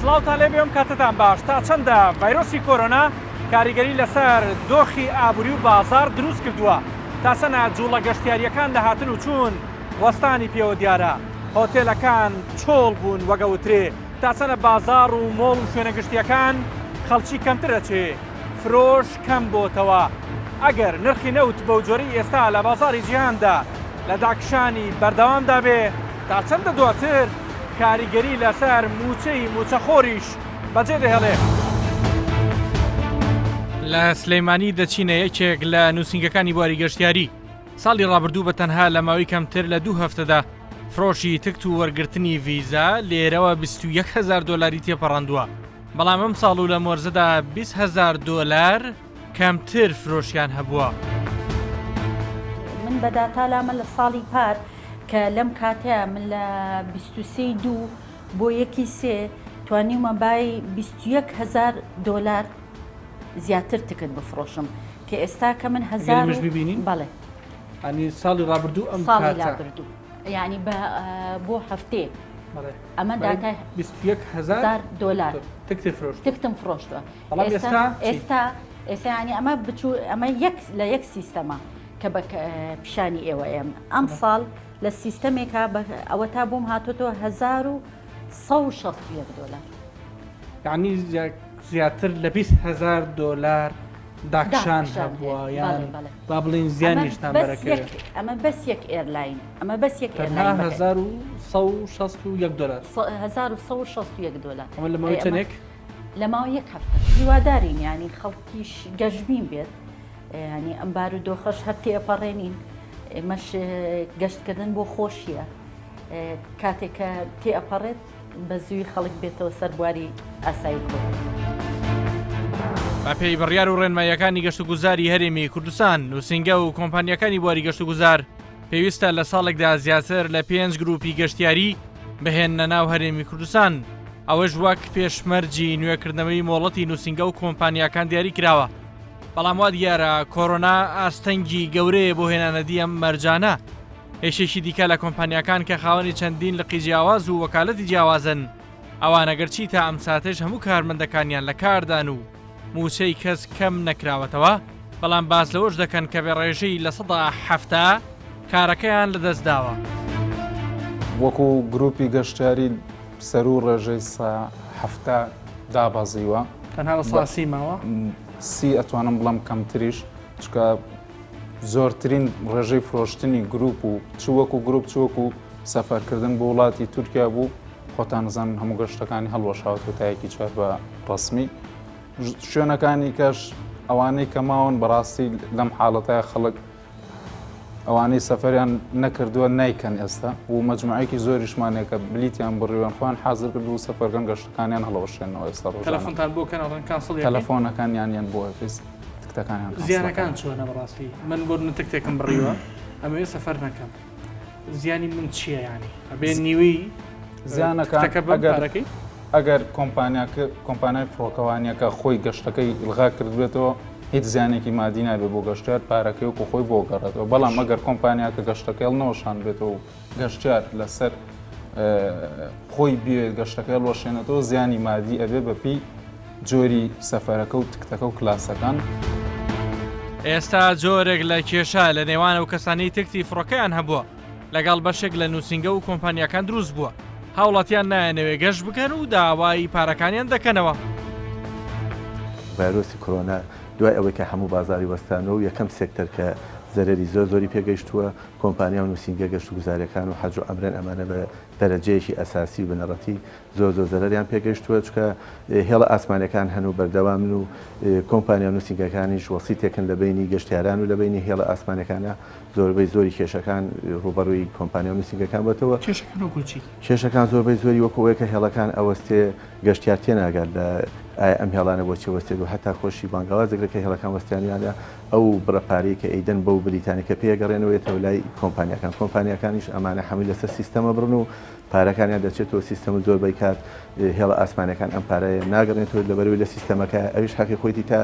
سڵاوتان لێ بێم کاتتان باش تا چەندە ڤایرۆسی کۆرۆنا کاریگەری لەسەر دۆخی ئابووری و بازار دروست کردووە تا چەنە جوڵە گەشتیاریەکان دەهاتن و چوون وەستانی پێوە دیارە هۆتێلەکان چۆڵ بوون وەگەوترێ تا چەنە بازار و مۆڵ و شوێنە گشتیەکان خەڵکی کەمتر دەچێ فرۆش کەم بۆتەوە ئەگەر نرخی نەوت بەو جۆرەی ئێستا لە بازاری جیهاندا لە داکشانی بەردەوامدا بێ تا چەندە دواتر کاریگەری لەسەر موچەی موچەخۆریش بەجێ دەهێڵێ. لە سلەیمانی دەچینە یەکێک لە نووسنگەکانی بواری گەشتیاری ساڵی ڕابردوو بە تەنها لە ماوەی کەمتر لە 2 هەفتەدا فرۆشی تکت و وەرگرتنی ڤیزا لێرەوە 21,000 دۆلاری تێپەڕاندووە بەڵام ئەم ساڵ و لە مۆرزەدا 20,000 دۆلار کەمتر فرۆشیان هەبووە. من بەداتالامە لە ساڵی پار کە لەم کاتەیە من لە 23/2 بۆ 1/3 توانیمە بای 21,000 دۆلار زیاتر تکت بفرۆشم کە ئێستا کە من هەزار ببینین بەڵێ ئەنی ساڵی ڕابردوو ئەم ساڵی ڕابردوو یعنی بۆ هەفتێ ئەمە داتای 21,000 دۆلار تکتم فرۆشتووە. ئێستا ینی ئەمە بچوو ئەمە لە یەک سیستەمە کە بە پیشانی ئێوە ئەم ساڵ لە سیستەمێکا ئەوە تا بۆم هاتوۆتەوە 1,161 دۆلار یعنی زیاتر لە 20,000 دۆلار داکشان هەبووە یان با بڵین زیانیشتان بەرەکەوێت. ئەمە بەس یەک ئێرلاین ئەمە بەس یەک ئێرلاین 1,161 دۆلار 1,161 دۆلار ئەمە لە ماوەی چەندێک؟ لە ماوەی یەک هەفتە هیوادارین ینی خەڵکیش گەشتبین بێت ینی ئەم بارودۆخەش هەر تێپەڕێنین ئێمەش گەشتکردن بۆ خۆشیە کاتێک کە تێئەپەڕێت بە زووی خەڵک بێتەوە سەر بواری ئاسایی کۆ. با پێی بڕیار و ڕێنماییەکانی گەشتوگوزاری هەرێمی کوردستان نووسنگە و کۆمپانیەکانی بواری گەشتوگوزار پێویستە لە ساڵێکدا زیاتر لە 5 گروپی گەشتیاری بهێنە ناو هەرێمی کوردستان ئەوەش وەک پێشمەرجی نوێکردنەوەی مۆڵەتی نووسنگە و کۆمپانیەکان دیاری کراوە. بەڵام وا دیارە کۆڕۆنا ئاستەنگی گەورەیە بۆ هێنانەدی ئەم مەرجانە هێشێکی دیکە لە کۆمپانیەکان کە خاوەنی چەندین لقی جیاواز و وەکالەتی جیاوازن ئەوانەگەرچی تا ئەم ساتێش هەموو کارمەندەکانیان لە کاردان و موچەی کەس کەم نەکراوەتەوە بەڵام باز لەوەش دەکەن کە بێڕێژەی لە 170 کارەکەیان لەدەستداوە. وەکو گروپی گەشتیاری سەر و ڕێژەی 170 دابازیوە تەنها لە ساسی ماوە سی ئەتوانم بڵام کەمتریش چکە زۆرترین ڕێژەی فرۆشتنی گروپ و چوەکو گروپ چوەکو سەفەرکردن بۆ وڵاتی تورکیا بوو خۆتان نزانن هەموو گەشتەکانی هەڵوەشاوت و تایەکی چوار بە ڕسمی شوێنەکانی کەش ئەوانەی کەماون بەڕاستی لەم حاڵەتەیە خەڵک ئەوانەی سەفەریان نەکردووە نایکەن ئێستا و مەجموعەیەکی زۆریشمانێکە بلیتیان بڕیوان خۆیان حازر کردو و سەفەرگەن گەشتەکانیان هەڵەوەشێنەوە ئێستا تەلەفۆنتان بۆ کەناڵەن کانسڵ تەلەفۆنەکانیان بۆ ئۆفیس تکتەکانیان زیانەکان چۆنە بەڕاستی من بۆ تکتێکم بڕیوە ئەمەوێ سەفەر نەکەم زیانی من چییە ینی ئەبێ نیوی زیانەکان ئەگەر کۆمپانیای فڕۆکەوانیەکە خۆی گەشتەکەی ئڵغا کردبێتەوە هیچ زیانێکی مادی نابێت بۆ گەشتیار پارەکەی وکو خۆی بۆ گەڕێتەوە بەڵام ئەگەر کۆمپانیاکە گەشتەکەی نەوەشان بێتەوە و گەشتیار لەسەر خۆی بێت گەشتەکەی وەشێنێتەوە زیانی مادی ئەبێ بەپی جۆری سەفەرەکە و تکتەکە و کلاسەکان. ئێستا جۆرێک لە کێشە لە نێوانە و کەسانی تکتی فڕۆکەیان هەبووە لەگەڵ بەشێک لە نووسنگە و کۆمپانیەکان دروست بووە هاوڵاتیان نایەنەوێ گەشت بکەن و داوای پارەکانیان دەکەنەوە. ڤایرۆسی کۆرۆنا دوای ئەوەی کە هەموو بازاری وەستانەوە و یەکەم سێکتەر کە زەرەری زۆری پێگەیشتووە کۆمپانیا و نووسنگە گەشت و گوزاریەکان و حەج و ئەمرێن ئەمانە بە دەرەجەیەکی ئەساسی و بنەڕەتی زۆر زەرەریان پێگەیشتووە چکە هێڵە ئاسمانەکان هەن و بەردەوامن و کۆمپانیا و نووسنگەکانیش وەسیتێکن لە بینی گەشتیاران و لە بینی هێڵە ئاسمانەکانە زۆربەی زۆری کێشەکان ڕوبەڕووی کۆمپانیا و نووسنگەکان بێتەوە کێشەکان زۆربەی زۆری وەکو ئەوەیە کە هێڵەکان ئەوەستێ گەشتیار تێناگات لە ئەم هێڵانە بۆچی وەستێت و هەتا خۆشی بانگاوازێکەکە هێڵەکان وەستیانیانە ئەو بڕەپاری کە ئەیدەن بەو بریتانی کە پێگەڕێنەوەیەتەوە لای کۆمپانیەکانیش ئەمانە هەمووی لەسەر سیستەمە بڕن و پارەکانیان دەچێتەوە سیستەم زۆر بەیکات هێڵە ئاسمانەکان ئەم پارەیە ناگەڕێنێتەوە لەبەرەوەی لە سیستەمەکە ئەویش حەقی خۆیتی تا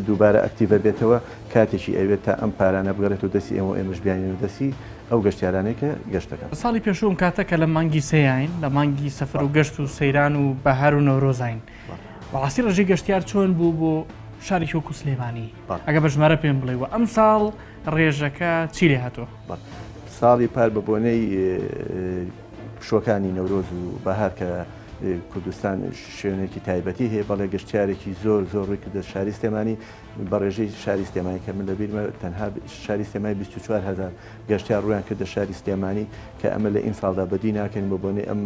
دووبارە ئەکتیڤە بێتەوە کاتێکی ئەوێت تا ئەم پارانە بگەڕێتەوە دەستی ئێمەش بیانێن دەستی ئەو گەشتیارانەی کە گەشتەکە ساڵی پێشوم کاتەکە لە مانگی سەیاین لە مانگی سەفر و گەشت و سەیران و بەهار و نەورۆزین بەڕاستی ڕێژەی گەشتیار چۆن بوو بۆ شارێکی وەکو سلێمانی ئەگە بە ژمارە پێم بڵێەوە ئەم ساڵ ڕێژەکە چی لێ هاتووە ساڵی پار بە بۆنەی پشوەکانی نەورۆز و بەهار کە کوردستان شوێنێکی تایبەتی هەیە بەڵێ گەشتیارێکی زۆر ڕووی کردە شاری سلێمانی بە ڕێژەی شاری سلێمانی کە من لەبیرمە تەنها شاری سلێمانی 24,000 گەشتیار ڕویان کردە شاری سلێمانی کە ئەمە لە ئین ساڵدا بەدی ناکەین بە بۆنەی ئەم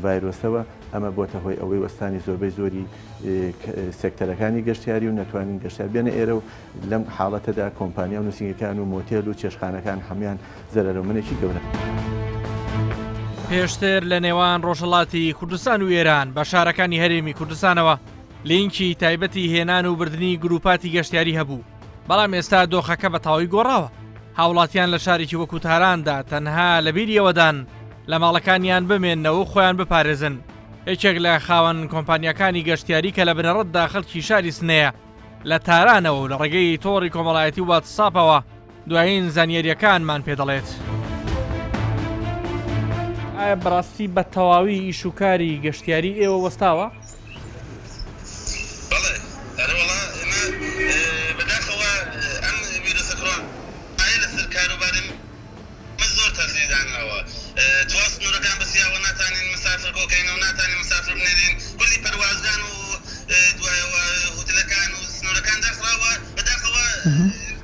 ڤایرۆسەوە ئەمە بۆتە هۆی ئەوەی وەستانی زۆربەی زۆری سێکتەرەکانی گەشتیاری و نەتوانین گەشتیار بێنە ئێرە و لەم حاڵەتەدا کۆمپانیا و نووسنگەکان و مۆتێل و چێشخانەکان هەمان زەرەرەمنێکی گەورە. پێشتر لە نێوان ڕۆژهەڵاتی کوردستان و ئێران بە شارەکانی هەرێمی کوردستانەوە لینکی تایبەتی هێنان و بردننی گروپاتی گەشتیاری هەبوو بەڵام ئێستا دۆخەکە بە تاوی گۆڕاوە هاوڵاتیان لە شارێکی وەکو تاراندا تەنها لە بیریەوەدان لە ماڵەکانیان بمێننەوە و خۆیان بپارێزن یەکێک لە خاوەن کۆمپانیەکانی گەشتیاری کە لە بنەڕەتدا خەڵکی شاری سنەیە لە تارانەوە و لە ڕێگەی تۆڕی کۆمەڵایەتی واتساپەوە دوایین زانیاریەکانمان پێ دەڵێت. ئایا بەڕاستی بە تەواوی ئیش و کاری گەشتیاری ئێوە وەستاوە؟ بەڵێ ئەرەوەڵا ئێمە بەداخەوە ئەم ڤیرۆسە کۆرۆنای لەسەر کاروبارم زۆر تەسیردانەوە توا سنوورەکان بەسیاوە ناتانین مسافر کۆکەین و ناتانین مسافر بنێرین کولی پەروازدان و دوایەوە هۆتێلەکان و سنوورەکان داخراوە بەداخەوە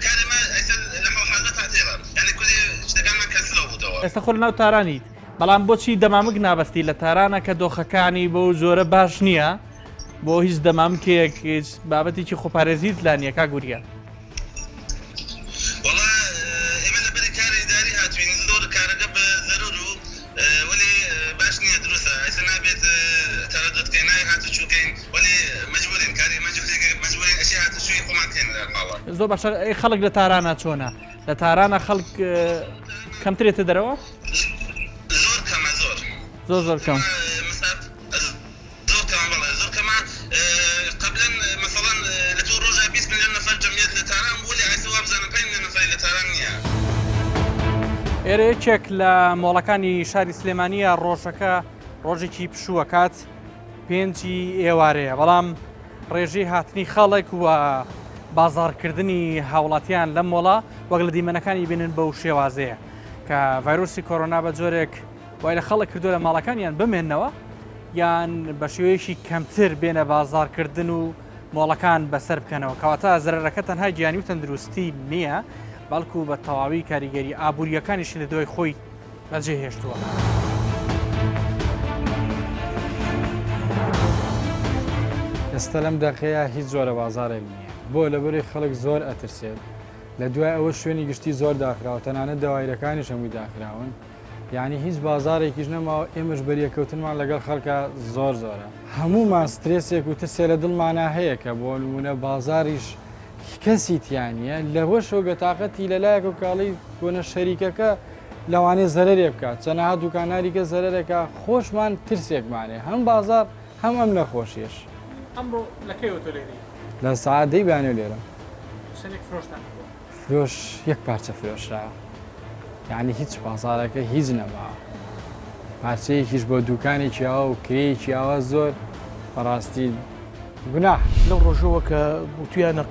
کارێمە ئەیسەر لە حاڵەت تاعتیڵە یعنی کولی شتەکانمان کەنسڵەوە بووتەوە. ئێستا خۆ لەناو تارانیت بەڵام بۆچی دەمامک نابەستی لە تارانە کە دۆخەکانی بۆ زۆرە باش نییە بۆ هیچ دەمامکێک هیچ بابەتێکی خۆپارێزیت لا نییە کا گوریا؟ وەڵا ئێمە لەبەری کاری ئیداری هاتوین زۆر کارەکە بە زەرور و وەلی باش نییە دروستە ئەیسە نابێت تەرەدۆتکەین نای هاتوچووکەین وەلی مەجبورین کاری مەجبورین ئەشی هاتوچووی خۆمان کەین لە ماڵە. زۆر باشە خەڵک لە تارانە چۆنە؟ لە تارانە خەڵک کەمترێتە دەرەوە؟ زۆر کەم زۆر کەمە قبلا مثلا لە تۆ ڕۆژە 20 ملیۆن نەفەر جەمعیەت لە تاران بوو لێ ئایسە وابزانم 5 ملیۆن نەفەری لە تاران نییە. ئێرە یەکێک لە مۆڵەکانی شاری سلێمانیە ڕۆژەکە ڕۆژێکی پشووەکات 5 ئێوارەیە بەڵام ڕێژەی هاتنی خەڵک وە بازارکردنی هاوڵاتیان لەم مۆڵە وەک لە دیمەنەکانی بینن بەو شێوازەیە کە ڤایرۆسی کۆرۆنا بە جۆرێک وای لە خەڵک کردو لە ماڵەکانیان بمێننەوە یان بە شێوەیەکی کەمتر بێنە بازارکردن و مۆڵەکان بەسەر بکەنەوە کەواتە زەرەرەکە تەنها گیانی و تەندروستی نییە بەڵکو بە تەواوی کاریگەری ئابوووریەکانیشی لە دوای خۆی بەجێهێشتووە. ئێستا لەم دەقەیە هیچ زۆرە بازارێک نییە بۆ لەبەری خەڵک زۆر ئەترسێت لە دوای ئەوە شوێنی گشتی زۆر داخراوە تەنانەت داوایرەکانیش هەمووی داخراون یعنی هیچ بازارێکیش نەماوە ئێمەش بەریەکەوتنمان لەگەڵ خەڵکە زۆرە هەمومان سترێسێک و ترسێ لە دڵمانە هەیە کە بۆ نمونە بازاریش کەسی تیانە لەوە شۆگە تااقەتی لەلایەک و کاڵی بۆنە شەریکەکە لەوانێ زەرێ بکات چەنەها دوکاناریکە زەرەرێکە خۆشمان ترسێکمانێ هەم بازار هەم ئەم نەخۆشیش. ئەمڕۆ لەکەیەوە تۆ لێری؟ لە سعادەی بانێ لێرە فرۆش یەک پارچە فرۆشرا یعنی هیچ بازارەکە هیچ نەما پارچەیەکیش بۆ دوکانێکی ئەوە و کرێکی ئەوە زۆر بەڕاستی گوناح لەو ڕۆژەوە کە تویانە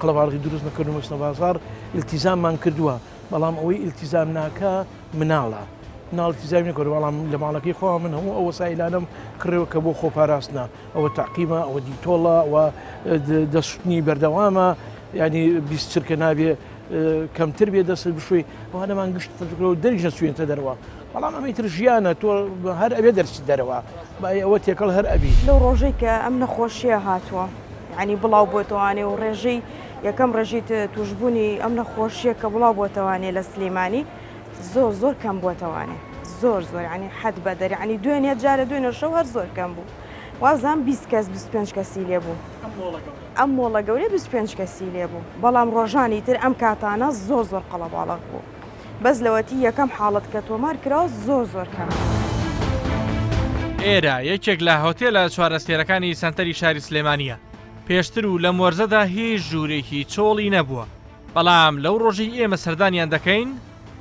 قەڵەباڵغی دروست نەکردن وەچنە بازار ئیلتیزاممان کردووە بەڵام ئەوەی ئیلتیزام ناکە مناڵە ناڵتیزام نەکرد بەڵام لە ماڵەکەی خۆ من هەموو ئەوە سایلانم کڕێوە کە بۆ خۆپاراستنە ئەوە تاقیمە ئەوە دیتۆڵە ئەوە دەستنی بەردەوامە ینی بیست چرکە نابێ کەمتر بێ دەست بشوی ئەوانەمان گشت دەرج نەچوێنتە دەرەوە بەڵام ئەمەیتر ژیانە تۆ هەر ئەبێ دەرچی دەرەوە ئەوە تێکەڵ هەر ئەبی لەو ڕۆژەی کە ئەم نەخۆشیە هاتووە ینی بڵاو بۆتەوانێ و ڕێژەی یەکەم ڕێژی توشببوونی ئەم نەخۆشیە کە بڵاو بۆتەوانێ لە سلێمانی زۆر کەم بۆتەوانێ زۆر ینی حەد بەدەر ینی دوێنێ جارە دوێنە شەو هەر زۆر کەم بوو وازان 20 کەس 25 کەسی لێبوو ئەم مۆڵە گەورەی 25 کەسی لێبوو بەڵام ڕۆژانی تر ئەم کاتانە زۆر قەڵەباڵغ بوو بەس لەوەتی یەکەم حاڵەت کە تۆمار کراوە زۆر کەم. ئێرە یەکێک لە هۆتێلە چوارەستێرەکانی سەنتەری شاری سلێمانیە. پێشتر و لە مۆرزەدا هیچ ژوورێکی چۆڵی نەبووە، بەڵام لەو ڕۆژی ئێمە سەردانیان دەکەین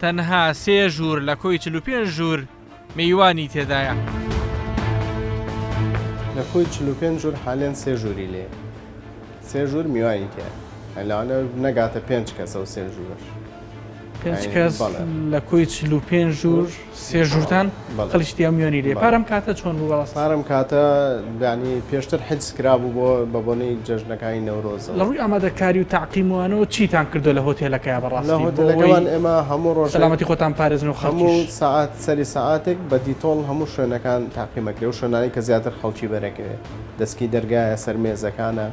تەنها 3 ژوور لە کۆی 45 ژوور میوانی تێدایە. لە کۆی 45 ژوور حالێن 3 ژووری لێ 3 ژوور میوانی تێ لەوانە نەگاتە 5 کەسە و 3 ژوور 5 کەس لە کۆی 45 ژوور 3 ژوورتان قەلیشتی میوانی لێ. پارەم کاتە چۆن بوو؟ پارەم کاتە ینی پێشتر حجز کرابوو بۆ بەبوونەی جەژنەکانی نەورۆزە. لە ڕووی ئامادەکاری و تاقیموانەوە چیتان کردو لە هۆتێلەکەیە بەڕاستی؟ لە هۆتێلەکەمان ئێمە هەموو ڕۆژ سەلامەتی خۆتان پارێزن و هەموو ساعت سەری ساعاتێک بە دیتۆڵ هەموو شوێنەکان تاقیمەکرێ و شوێنانی کە زیاتر خەڵکی بەرەکەوێت دەستکی دەرگایە سەر مێزەکانە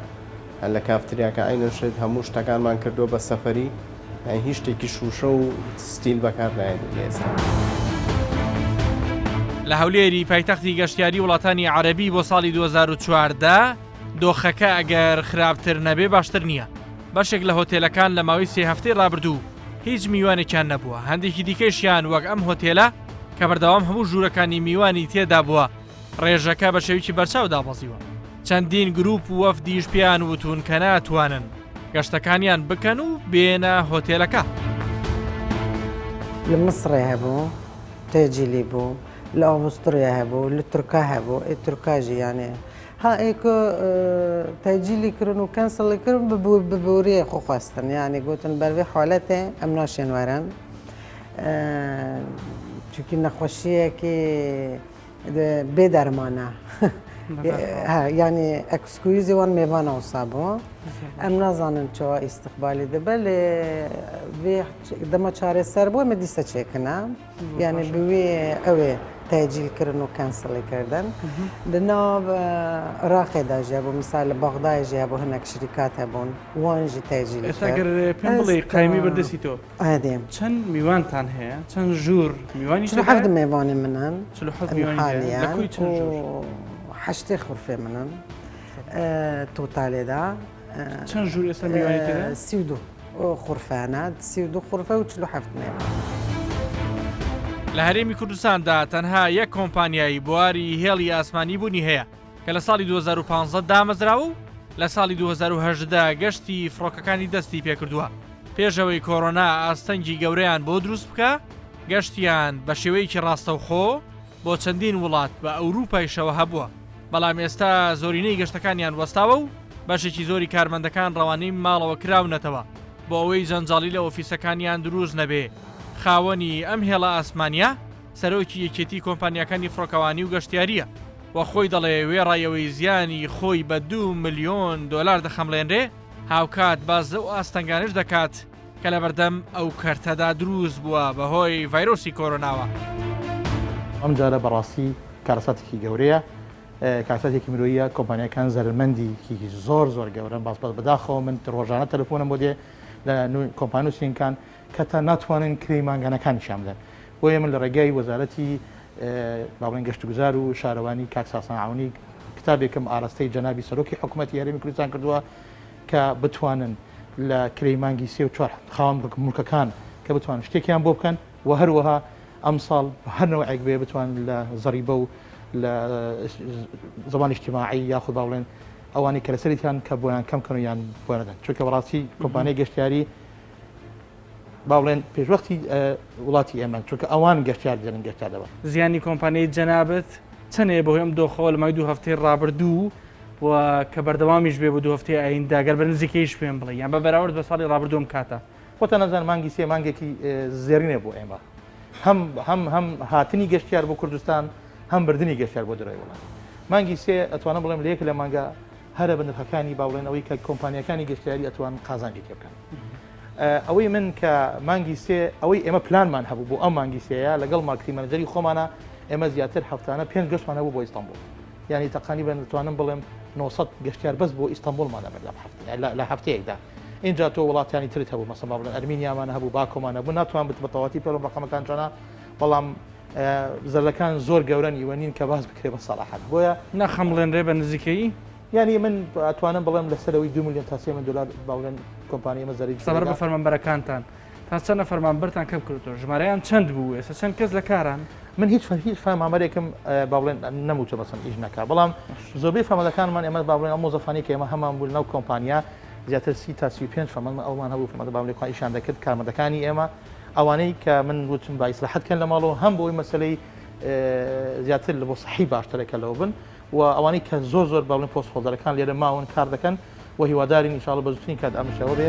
لە کافتریاکە ئاینەشێت هەموو شتەکانمان کردو بە سەفەری هیچ شتێکی شوشە و ستیل بەکار نایێت ئێستا. لە هەولێری پایتەختی گەشتیاری وڵاتانی عەرەبی بۆ ساڵی 2014 دۆخەکە ئەگەر خراپتر نەبێ باشتر نییە. بەشێک لە هۆتێلەکان لە ماوەی 3 هەفتەی ڕابردوو هیچ میوانێکیان نەبووە. هەندێکی دیکەشیان وەک ئەم هۆتێلە کە بەردەوام هەموو ژوورەکانی میوانی تێدا بووە ڕێژەکە بە شێوکی بەرچاو دابەزیوە. چەندین گروپ و وەفدیش پێیان وتون کە ناتوانن گەشتەکانیان بکەن و بێنە هۆتێلەکە. لە مصرێ هەبوو تێجیلی بوو لە ئۆستریا هەبوو لە تورکا هەبوو تورکاژی یانێ ها ئێکۆ تەجیلی کردن و کەنسڵی کردن ببووریە خۆخواستن یعنی گوتن بەروێ حالەتێ ئەم ناشێنوەرن چونکی نەخۆشیەکی بێ دەرمانە ینی ئەکسکویزی وان میێوانە وسابووە ئەم نازانن چاوە ئیستقبالی دەبە لێ دەمە چارەسەر بووە مە دیسە چێکنە یعنی بوێ ئەوێ تەجیلکردن و کەنسڵی کردن لە ناو عێراقێدا ژیا بوو میسال لە بەغدای ژیا بۆ هەنێک شریکات هەبوون وانژی تەجیل ئێستاگەر پێم بڵێ قایمی بەردەستی تۆ ئادێم چەند میوانتان هەیە چەند ژوور میوانی حەفت میێوانی منن حالیان حشتێ خوورفێ منن تۆتالێدا چەند ژوور ئێستا میوانی تێدا 32 خوورفانە 32 خوورفە و 47 میوان. لە هەرێمی کوردستاندا تەنها یەک کۆمپانیایی بواری هێڵی ئاسمانی بوونی هەیە کە لە ساڵی 2015 دامەزراوە و لە ساڵی 2010 گەشتی فڕۆکەکانی دەستی پێکردووە. پێشەوەی کۆڕۆنا ئاستەنگی گەورەیان بۆ دروست بکە گەشتیان بە شێوەیەکی ڕاستەوخۆ بۆ چەندین وڵات بە ئەوروپایشەوە هەبووە، بەڵام ئێستا زۆرینەی گەشتەکانیان وەستاوە و بەشێکی زۆری کارمەندەکان ڕەوانەی ماڵەوە کراونەتەوە بۆ ئەوەی جەنجاڵی لە ئۆفیسەکانیان دروست نەبێ. خاوەنی ئەم هێڵە ئاسمانیە سەرۆکی یەکێتی کۆمپانیەکانی فڕۆکەوانی و گەشتیاریە وە خۆی دەڵێ وێڕایەوەی زیانی خۆی بە 2 ملیۆن دۆلار دەخەمڵێنرێ هاوکات بازە و ئاستەنگانش دەکات کە لە بەردەم ئەو کەرتەدا دروست بووە بەهۆی ڤایرۆسی کۆرۆناوە. ئەم جارە بەڕاستی کارەساتێکی گەورەیە کارساتێکی مرۆیە کۆمپانیەکان زەرمەندیکی زۆر گەورە باس بەداخەوە من ڕۆژانە تەلەفۆنم بۆ دێ لە کۆمپانیا و سینکان کە تا ناتوانن کرێی ماگانەکانیشان بدەن بۆیە من لە ڕێگای وەزارەتی باڵێن گەشتگوزار و شارەوانی کاکساسان عونی کتابێکم ئاراستەی جەنابی سەرۆکی حکوومەتی هەرێمی کوردستان کردووە کە بتوانن لە کرێی مانگی 3 و 4 خاوەن مڵکەکان کە بتوانن شتێکیان بۆ بکەن و هەروەها ئەم ساڵ هەرنەوەیەک بێ بتوانن لە زەریبە و لە زەمانی اجتیماعی یاخود باڵێن ئەوانی کە لەسەریان کە بۆیان کەم کەن و یان بۆ نەدەن چونکە بەڕاستی کۆمپانیای گەشتیاری باڵێن پێشوەختی وڵاتی ئێمە چونکە ئەوان گەشتیار دێنن گەشتیار دەبن. زیانی کۆمپانیای جەنابەت چەندێ بەهۆی ئەم دۆخەوە لە مای 2 هەفتەی ڕابردوو و کە بەردەوامیش بێ بۆ 2 هەفتەی ئایندا گەر بە نزیکەیش پێم بڵێ یان بە بەراورد بە ساڵی ڕابردووم کاتە خۆتە نەزان مانگی 3 مانگێکی زێرینێ بۆ ئێمە هەم هاتنی گەشتیار بۆ کوردستان هەم بردننی گەشتیار بۆ درای وڵات. مانگی 3 ئەتوانە بڵێم لە یەک لە مانگە هەرە بە نرخەکانی باڵێن ئەوەی کە کۆمپانیەکانی گەشتیاری ئەتوان قازانجی تێ بکەن. ئەوەی من کە مانگی 3 ئەوەی ئێمە پلانمان هەبوو بۆ ئەم مانگی 3 لەگەڵ مارکتی مەنەجەری خۆمانە ئێمە زیاتر هەفتانە 5 گەشتمان هەبوو بۆ ئیستانبول یعنی تقریبا دەتوانم بڵێم 900 گەشتیار بەس بۆ ئیستانبولمانە لە هەفتەیەکدا. اینجا تۆ وڵاتانی ترت هەبوو مەسەڵ بڵێن ئەرمینیامان هەبوو باکۆمان هەبوو ناتوان بت بە تەواتی پێڵم ڕقەمەکان چۆنە بەڵام زەرەکان زۆر گەورەن ئیوەنین کە باز بکرێ بە سەڵاحەت بۆیە نەخەمڵێنرێ بە نزیکەی یعنی من ئەتوانم بڵێم لەسەرەوەی 2 میلیۆن تا 3 میلیۆن دلار باڵێن کۆمپانیەمە زەری سەبەر بە فەرمانبەرەکانتان تا چەندە فەرمانبەرتان کەم کردوتەوە ژمارەیان چەند بوو ئێستا چەند کەس لە کاران من هیچ فەرمانبەرێکم باڵێن نەموچە بەسم ئیش نەکا بەڵام زۆربەی فەرمانەکانمان ئێمە باڵێن ئەم مۆزەفانی کە ئێمە هەمان بوو ناو کۆمپانیا زیاتر 30 تا 35 فەرمان ئەومان هەبوو فەرمانبەر باڵێن خۆیشان دەکرد کارمەندەکانی ئێمە ئەوانەی کە من وتم با ئیسلاحەتکەن لە ماڵەوە هەم بۆی مەسلەی زیاتر لە بۆ صحی باشترەکە لەوە بن و ئەوانەی کە زۆر باڵێن پۆست هۆڵدەرەکان لێرە ماون کار دەکەن و هیوادارین ئینشاڵڵا بە زووترین کات ئەمەشەوە بێ.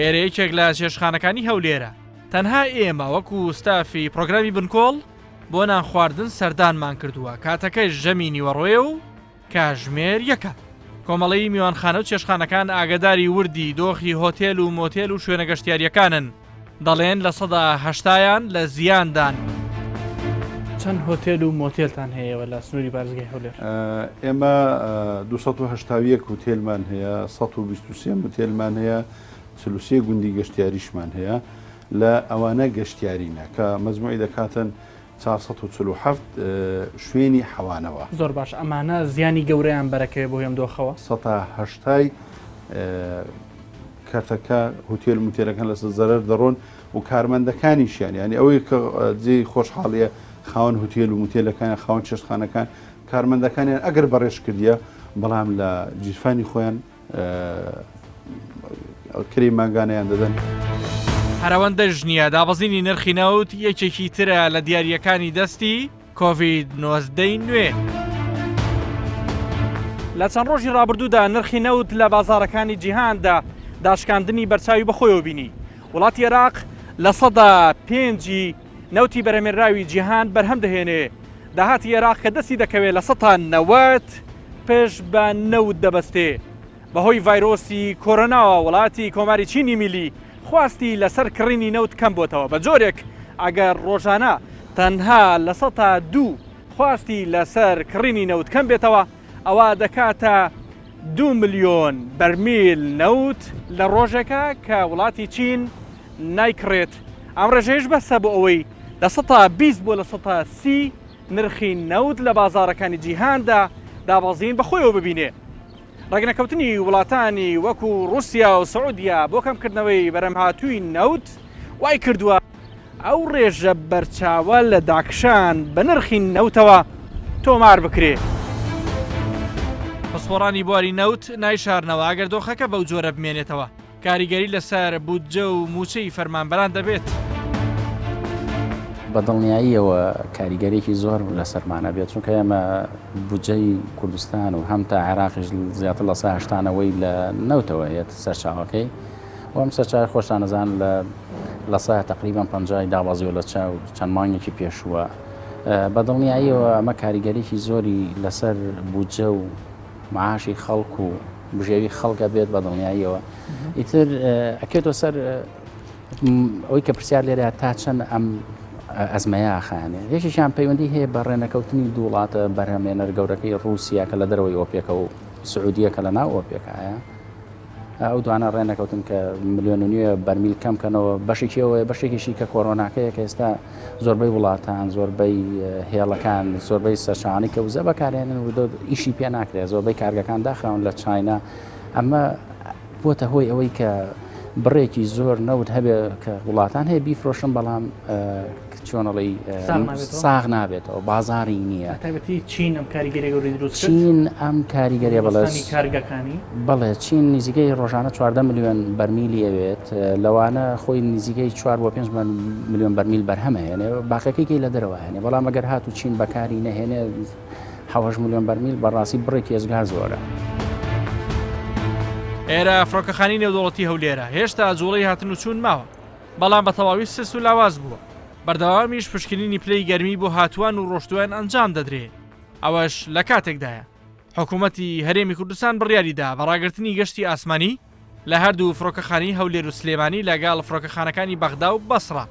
ئێرە یەکێک لە چێشخانەکانی هەولێرە تەنها ئێمە وەکو ستافی پرۆگرامی بنکۆڵ بۆ نان خواردن سەردانمان کردووە کاتەکەی ژەمی نیوەڕۆیە و کاژمێر یەکە. کۆمەڵی میوانخانە و چێشخانەکان ئاگداری وردی دۆخی هۆتێل و مۆتێل و شوێنە گەشتیاریەکانن دەڵێن لە 180یان لە زیاندان. چەند هۆتێل و مۆتێلتان هەیەەوە لە سنووری بارزگای هەولێر؟ ئێمە 280 هۆتێلمان هەیە 123 هۆتێلمان هەیە 43 گوندی گەشتیاریشمان هەیە لە ئەوانە گەشتیارینە کە مەزموعی دەکاتن 447 شوێنی حەوانەوە. زۆر باش ئەمانە زیانی گەورەیان بەرەکەوێ بۆ هێم دۆخەوە 180 کاتەکە هۆتێل متێلەکان لەسەر زەرەر دەڕۆن و کارمەندەکانیشیان ینی ئەوەی کە جێی خۆشحاڵیە خاوەن هۆتێل و متێلەکان خاوەن چێشتخانەکان کارمەندەکانیان ئەگەر بەڕێژ کردیە بەڵام لە جیرفانی خۆیان کری ماگانیان دەدەن. هەرەوەندە ژنیە دابەزینی نرخی نەوت یەکێکی ترە لە دیاریەکانی دەستی کۆڤید-19 نوێ. لە چەند ڕۆژی ڕابردوودا نرخی نەوت لە بازارەکانی جیهاندا داشکاندنی بەرچاوی بەخۆیەوە بینی. وڵاتی عێراق لە 105 نەوتی بەرەمێنراوی جیهان بەرهەم دەهێنێ. داهاتی عێراق کە دەستی دەکەوێت لە 190 پێش بە نەوت دەبەستێ. بەهۆی ڤایرۆسی کۆرۆناوە وڵاتی کۆماری چینی میلی خواستی لەسەر کڕینی نەوت کەم بۆتەوە بە جۆرێک ئەگەر ڕۆژانە تەنها لە 102 خواستی لەسەر کڕینی نەوت کەم بێتەوە ئەوە دەکاتە 2 ملیۆن بەرمیل نەوت لە ڕۆژێکە کە وڵاتی چین نایکڕێت. ئەم ڕێژەیەش بەسە بۆ ئەوەی لە 120 بۆ لە 130 نرخی نەوت لە بازارەکانی جیهاندا دابەزین بەخۆیەوە ببینێ. ڕێگنەکەوتنی وڵاتانی وەکو رووسیا و سعودیا بۆ کەمکردنەوەی بەرەمهاتووی نەوت وای کردووە ئەو ڕێژە بەرچاوە لە داکشان بە نرخی نەوتەوە تۆمار بکرێ. پسپۆڕانی بواری نەوت نایشارنەوە ئەگەر دۆخەکە بەو جۆرە بمێنێتەوە کاریگەری لەسەر بودجە و موچەی فەرمانبەران دەبێت. بەدڵنیاییەوە کاریگەرێکی زۆر لەسەرمانە بێت چونکە ئێمە بودجەی کوردستان و هەم تا عێراقیش زیاتر لە 180ەوەی لە نەوتەوە هێت سەرچاوەکەی و ئەم سەرچاوی خۆشتان نەزان لە سایە تقریبان 50 دابەزیەوە لە چاو چەند مانگێکی پێشووە. بەدڵنیاییەوە ئەمە کاریگەرێکی زۆری لەسەر بودجە و معاشی خەڵک و بژێوی خەڵکە بێت بەدڵنیاییەوە. ئیتر ئەکێتەوە سەر ئەوەی کە پرسیار لێرە تا چەند ئەم ئەزمەیە ئاخانێ یەکیشیان پەیوەندی هەیە بە ڕێنەکەوتنی دوو وڵاتە بەرهەمێنەر گەورەکەی رووسیا کە لە دەرەوەی ئۆپێکە و سعودیە کە لە ناو ئۆپێکایە ئەو دوانە ڕێنەکەوتن کە 1.5 ملیۆن بەرمیل کەمکەنەوە بەشێکیەوە بەشێکیشی کە کۆرۆناکەیە کە ئێستا زۆربەی وڵاتان زۆربەی هێڵەکان زۆربەی سەرچاوانی کە وزە بەکارێنن و ئیشی پێ ناکرێت زۆربەی کارگەکان داخراون لە چاینا ئەمە بۆتە هۆی ئەوەی کە بڕێکی زۆر نەوت هەبێ کە وڵاتان هەیە بیفرۆشن بەڵام چۆنەڵی ساغ نابێتەوە بازاری نییە. تایبەتی چین ئەم کاریگەری گەوری دروست کرد. چین ئەم کاریگەریە کارگەکانی بەڵێ چین نزیکەی ڕۆژانە 14 ملیۆن بەرمیلی ئەوێت لەوانە خۆی نزیکەی 4 بۆ 5 ملیۆن بەرمیل بەرهەمە هێنێ باقیەکەی لە دەرەوە هێنێ بەڵام ئەگەر هات و چین بەکاری نەهێنێ 7 ملیۆن بەرمیل بەڕاستی بڕێکی ێزگار زۆرە. ئێرە فڕۆکەخانی نێودوڵەتی هەولێرە هێشتا جوڵەی هاتن و چوون ماوە بەڵام بە تەواوی سس و لاواز بووە. بەردەوامیش پشکنینی پلەی گەرمی بۆ هاتووان و ڕۆشتوان ئەنجام دەدرێت. ئەوەش لە کاتێکدایە حکوومەتی هەرێمی کوردستان بڕیاریدا بەڕاگررتنی گەشتی ئاسمانی لە هەردوو فڕۆکەخانی هەولێر و سلێمانی لەگەڵ فڕۆکەخانەکانی بەغدا و بەسڕە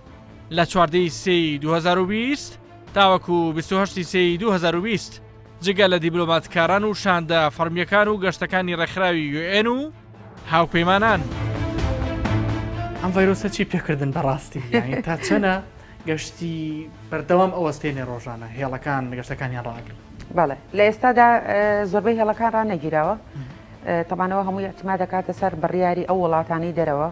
لە 14 سێی 2020 تاوەکو 28 سێی 2020 جگە لە دیبلۆماتکاران و شاندە فەرمیەکان و گەشتەکانی ڕێکخراوی UN و هاوپەیمانان. ئەم ڤایرۆسە چی پێکردن بەڕاستی تا چەنە گەشتی بەردەوام ئەوەستێنێ ڕۆژانە هێڵەکان گەشتەکانیان ڕاگرن. بەڵێ لە ئێستادا زۆربەی هێڵەکان ڕانەگیراوە تەمانەوە هەمووی احتیما دەکاتە سەر بڕیاری ئەو وڵاتانی دەرەوە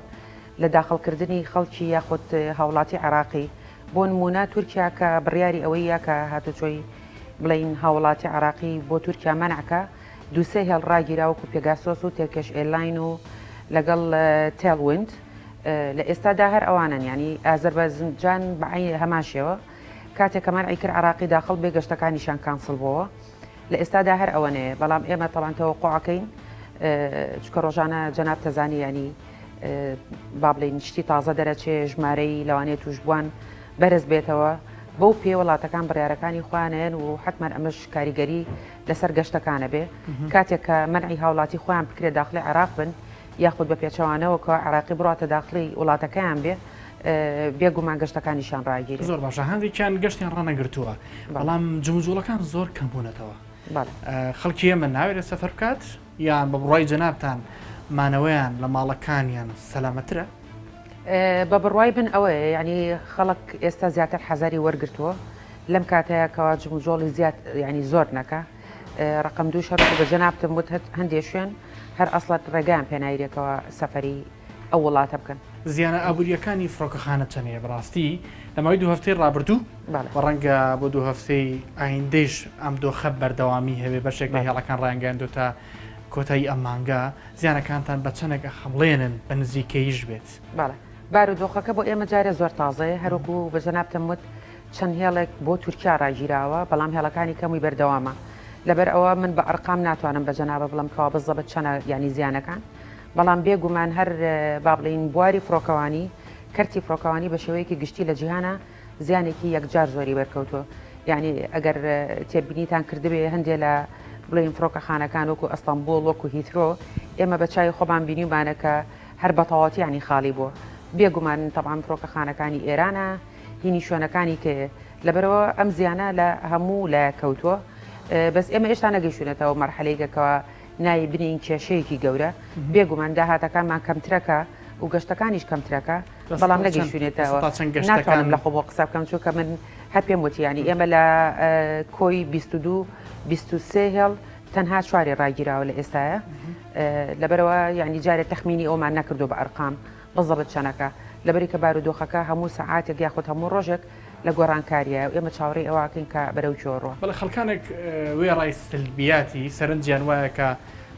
لە داخڵکردنی خەڵکی یاخود هاوڵاتی عراقی بۆ نمونە تورکیا کە بڕیاری ئەوەی یاکە هاتوچۆی بڵین هاوڵاتی عراقی بۆ تورکیا مەنعکە دووسێ هێڵ ڕاگیراوەکو پێگاسۆس و تێرکەش ئێرلاین و لەگەڵ تێڵویند لە ئێستادا هەر ئەوانن ینی ئازەربایجان بەعین هەماشەوە کاتێک کە مەنعی کرد عراقی داخڵ بێ گەشتەکانیشان کانسڵ بووە لە ئێستادا هەر ئەوەنێ بەڵام ئێمە تەڵان تەوەقوعەکەین چکە ڕۆژانە جەناب تەزانی ینی با بڵین شتی تازە دەرەچێ ژمارەی لەوانێت توش بووان بەرز بێتەوە بەو پێ وڵاتەکان بڕیارەکانی خوانێن و حتمما ئەمەش کاریگەری لەسەر گەشتەکانە بێ کاتێک کە مەنعی هاوڵاتی خۆیان بکرێت داخلی عراق بن یاخود بە پێچەوانەوە کە عراقی بڕاتە داخلی وڵاتەکەیان بێ بێگومان گەشتەکانیشان ڕاگیری زۆر باشە هەندێکیان گەشتیان ڕانەگرتووە بەڵام جموجوڵەکان زۆر کەمبوونەتەوە خەڵکی ئێمە ناوێت سەفەر بکات یان بە بڕای جەنابتان مانەوەیان لە ماڵەکانیان سەلامەترە بە بڕوای بن ئەوەیە ینی خەڵک ئێستا زیاتر حەزاری وەرگرتووە لەم کاتەیەکەوە جموجۆڵی زیاد ینی زۆر نەکە ڕقم دوو شەڕ بە جەنابتم وت هەندێک شوێن هەر ئەسڵەت ڕێگەیان پێنایرێکەوە سەفەری ئەو وڵاتە بکەن زیانە ئابوووریەکانی فڕۆکەخانە چەنەیە بەڕاستی لەماوەی دوو هەفتەی ڕابردوو ڕەنگە بۆ دوو هەفتەی ئایندەیش ئەم دۆخە بەردەوامی هەبێ بەشێک لە هێڵەکان ڕایانگەاندو تا کۆتایی ئەم مانگە زیانەکانتان بە چەندێکە خەمڵێنن بە نزیکەیش بێت باڵە بارودۆخەکە بۆ ئێمە جارە زۆر تازەیە هەروکو بە جەنابتم وت چەند هێڵێک بۆ تورکیا ڕاگیراوە بەڵام هێڵەکانی کەمووی بەردەوامە لەبەر ئەوە من بە ئەرقام ناتوانم بە جەنابە بڵم کەوا بزەبەت چەنە ینی زیانەکان بەڵام بێگومان هەر با بڵین بواری فڕۆکەوانی کەرتی فڕۆکەوانی بە شێوەیەکی گشتی لە جیهانە زیانێکی یەکجار زۆری بەرکەوتووە یعنی ئەگەر تێبینیتان کردبێ هەندێک لە بڵین فڕۆکەخانەکان وەکو ئەستەمبول وەکو هیترۆ ئێمە بە چای خۆمان بینیمانەکە هەر بەتەواتی ینی خاڵی بووە بێگومان تەبان فڕۆکەخانەکانی ئێرانە هینی شوێنەکانی کە لەبەرەوە ئەم زیانە لە هەموو لە کەوتووە بەس ئێمە ئێشتا نەگەیشتونێتەوە مەرحەلەیەکەوە نای بنین کێشەیەکی گەورە بێگومان داهاتەکانمان کەمترەکە و گەشتەکانیش کەمترەکە بەڵام نەگەیشتونێتەوە ناتوانم لە خۆ بۆ قسە بکەم چونکە من هەر پێم وتی ینی ئێمە لە کۆی 22 هێڵ تەنها چوارێ ڕاگیراوە لە ئێستاە لەبەرەوە یعنی جارێت تەخمینی ئەومان نەکردو بە ئەرقام بەزەبت چەنەکە لەبەری کە بارودۆخەکە هەموو سەعاتێک یاخود هەموو ڕۆژێک لە گۆڕانکاریە و ئێمە چاوەڕێی ئەوواکەین کە بەرەو جۆڕۆ بەڵێ خەڵکانێک وێ ڕای سلبیاتی سەرنجیان وایە کە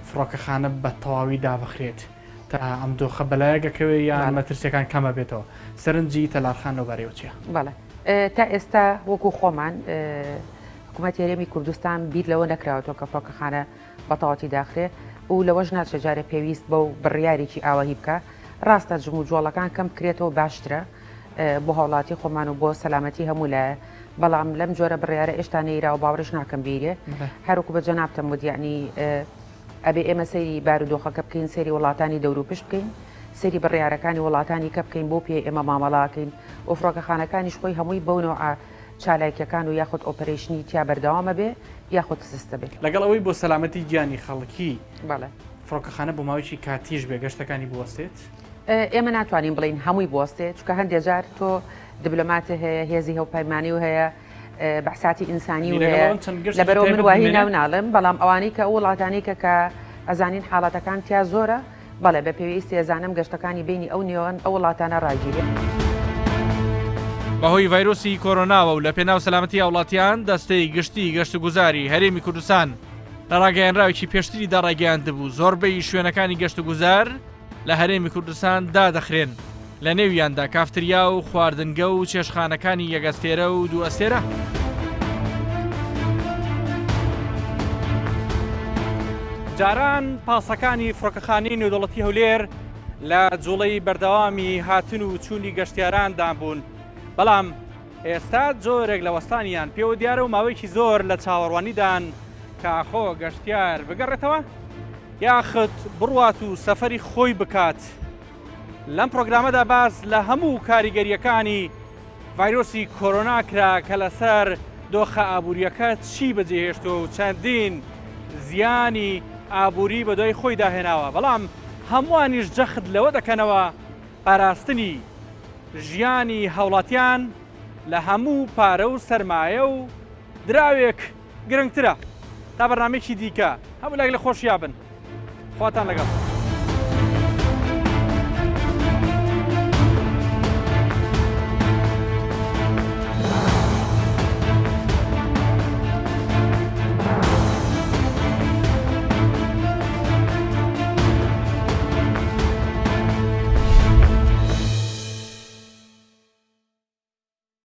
فڕۆکەخانە بە تەواوی دابخرێت تا ئەم دۆخە بەلایەگەکەوێ یان مەترسیەکان کەمە بێتەوە سەرنجی تەلارخان و بەرەوە چیە؟ بەڵێ تا ئێستا وەکو خۆمان حکوومەت هێرێمی کوردستان بیر لەوە نەکراوەوە کە فڕۆکەخانە بە تەواتی داخرێ و لەوەش ناچە جارە پێویست بەو بڕیارێکی ئاوەهی بکە ڕاستە جموجۆڵەکان کەم بکرێتەوە باشترە بۆ هاوڵاتی خۆمان و بۆ سەلامەتی هەموو لە بەڵام لەم جۆرە بڕیارە ئێشتا نەیرا و باوەڕش ناکەم بیرێ هەروکو بە جەنابتم وت یعنی ئەبێ ئێمە سەیری بارودۆخەکە بکەین سەیری وڵاتانی دەور و پشت بکەین سەیری بڕیارەکانی وڵاتانی کە بکەین بۆ پێ ئێمە مامەڵاکەین و فڕۆکەخانەکانیش خۆی هەمووی بەونەوە چالاکیەکان و یاخود ئۆپەرێشنی تیا بەردەوامە بێ یاخود سستە بێت لەگەڵ ئەوەی بۆ سەلامەتی گیانی خەڵکی بەڵێ فڕۆکەخانە بۆ ماوەیەکی کاتیش بێ گەشتەکانی بوەستێت ئێمە ناتوانین بڵین هەمووی بوەستێت چکە هەندێک جار تۆ دیبلۆماتە هەیە هێزی هەوپەیمانی و هەیە بەحساتی ئینسانی و هەیە لەبەرەوە من واهی ناو ناڵم بەڵام ئەوانەی کە وڵاتانی کە ئەزانین حاڵاتەکان تیا زۆرە بەڵێ بە پێویستی ئەزانم گەشتەکانی بینی ئەو نێوان ئەو وڵاتانە ڕاگیرێت بەهۆی ڤایرۆسی کۆرۆناوە و لە پێناو سەلامەتی وڵاتیان دەستەی گشتی گەشتوگوزاری هەرێمی کوردستان لە ڕاگەیەنراوێکی پێشتریدا ڕاگەیاندبوو زۆربەی شوێنەکانی گەشتوگوزار لە هەرێمی کوردستان دادەخرێن لە نێویاندا کافتریا و خواردنگە و چێشخانەکانی یەگەستێرە و دوو ئەستێرە. جاران پاسەکانی فڕۆکەخانەی نێودەوڵەتی هەولێر لە جوڵەی بەردەوامی هاتن و چوونی گەشتیاراندا بوون بەڵام ئێستا جۆرێک لە وەستانیان پێوە دیارە و ماوەیەکی زۆر لە چاوەڕوانیدان کاخۆ گەشتیار بگەڕێتەوە یاخت بڕوات و سەفەری خۆی بکات. لەم پرۆگرامەدا باز لە هەموو کاریگەریەکانی ڤایرۆسی کۆرۆنا کرا کە لەسەر دۆخە ئابوووریەکە چی بەجێهێشتۆ و چەندین زیانی ئابووری بەدوای خۆی داهێناوە بەڵام هەمووانیش جەخت لەوە دەکەنەوە پاراستنی ژیانی هاوڵاتیان لە هەموو پارە و سەرمایە و دراوێک گرنگترە تا بەرنامێکی دیکە هەموو لەگە لە خۆشییا بن خواتان لەگەڵ